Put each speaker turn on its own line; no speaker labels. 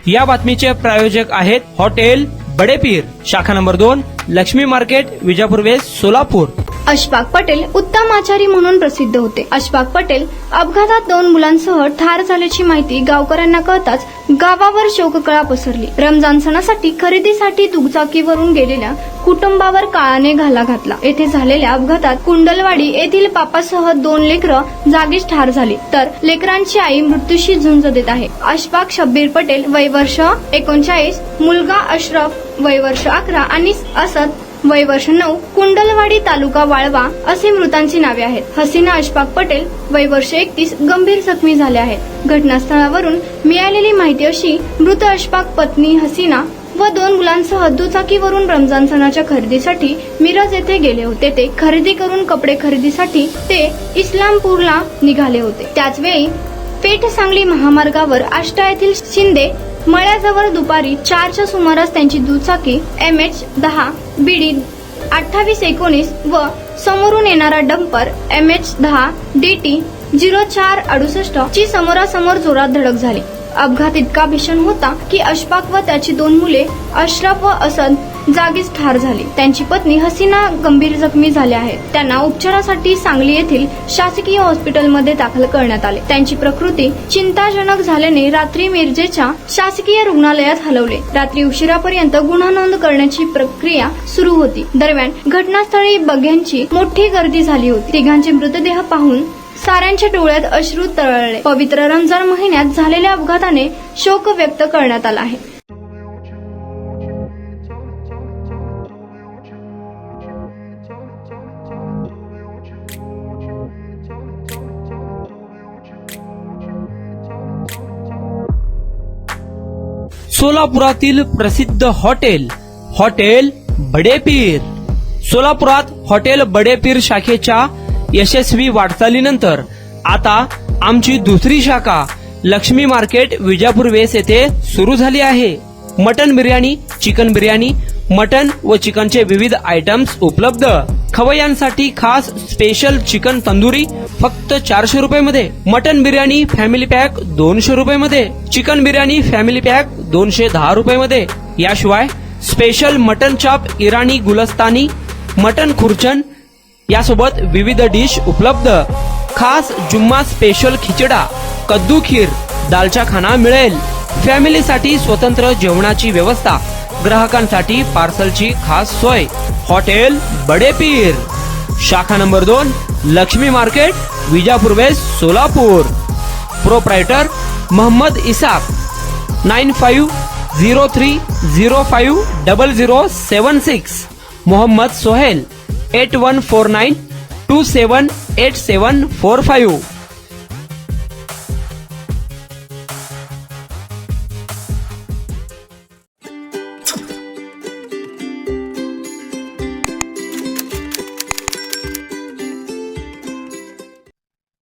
या बातमीचे प्रायोजक आहेत हॉटेल बडेपीर, शाखा number 2, Laxmi market, Vijapur west, Solapur.
Ashfaq Patel उत्तम आचारी म्हणून प्रसिद्ध होते। अशफाक पटेल अपघातात 2 मुलांसह ठार झाल्याची माहिती गावकऱ्यांना कळताच गावावर शोककळा पसरली। रमजान सणासाठी खरेदीसाठी दुचाकीवरून गेलेल्या कुटुंबावर काळाने घाला घातला। येथे झालेल्या अपघातात कुंडलवाडी येथील पापासह 2 लेकरं जागीच ठार झाली, तर लेकरांची आई मृत्यूशी झुंज देत आहे। अशफाक शब्बीर पटेल वय वर्ष 39, मुलगा अशरफ वय वर्ष 11 आणि असद वय वर्ष 9, कुंडलवाडी तालुका वाळवा असे मृतांची नावे आहेत। हसीना अशफाक पटेल वय वर्ष 31 गंभीर जखमी झाल्या आहेत। घटनास्थळावरून मिळालेली माहिती अशी, मृत अशफाक पत्नी हसीना व 2 मुलांसह दुचाकीवरून रमजान सणाच्या खरेदीसाठी मिरज येथे गेले होते। ते खरेदी करून कपडे खरेदीसाठी ते इस्लामपूरला निघाले होते। त्याचवेळी पेठ सांगली महामार्गावर आष्टा येथील शिंदे मळ्याजवळ दुपारी 4च्या सुमारास त्यांची दुचाकी MH10 BD 2819 व समोरून येणारा डंपर MH10 DT 0468 ची समोरासमोर जोरात धडक झाली। अपघात इतका भीषण होता की अशफाक व त्याची 2 मुले अशरफ व असद जागीच ठार झाली। त्यांची पत्नी हसीना गंभीर जखमी झाल्या आहेत। त्यांना उपचारासाठी सांगली येथील शासकीय हॉस्पिटलमध्ये दाखल करण्यात आले। त्यांची प्रकृती चिंताजनक झाल्याने रात्री मिरजेच्या शासकीय रुग्णालयात हलवले। रात्री उशिरापर्यंत गुन्हा नोंद करण्याची प्रक्रिया सुरू होती। दरम्यान घटनास्थळी बघ्यांची मोठी गर्दी झाली होती। तिघांचे मृतदेह पाहून साऱ्यांच्या डोळ्यात अश्रू तरळले। पवित्र रमजान महिन्यात झालेल्या अपघाताने शोक व्यक्त करण्यात आला आहे।
सोलापुरातील प्रसिद्ध हॉटेल बडेपीर। सोलापुरात हॉटेल बडेपीर शाखेच्या यशस्वी वाटचालीनंतर आता आमची दुसरी शाखा लक्ष्मी मार्केट, विजापूर वेस्ट येथे सुरू झाली आहे। Mutton biryani, chicken biryani, mutton व चिकनचे विविध आयटम्स उपलब्ध। खवय्यांसाठी खास स्पेशल चिकन तंदुरी फक्त 400 रुपये मध्ये, मटन बिर्याणी फॅमिली पॅक 200 रुपये मध्ये, चिकन बिर्याणी फॅमिली पॅक 210 रुपये मध्ये। याशिवाय स्पेशल मटन चाप, इराणी गुलस्तानी, मटन खुर्चन यासोबत विविध डिश उपलब्ध। खास जुम्मा स्पेशल खिचडा, कद्दू खीर, दालचा खाना मिळेल। फॅमिलीसाठी स्वतंत्र जेवणाची व्यवस्था, ग्राहकांसाठी पार्सलची खास सोय। हॉटेल बडेपीर, शाखा number 2, Laxmi market, Vijapur west, Solapur. Proprietor Mohammed Isaq, 9503050076। Mohammed Sohail, 8149278745।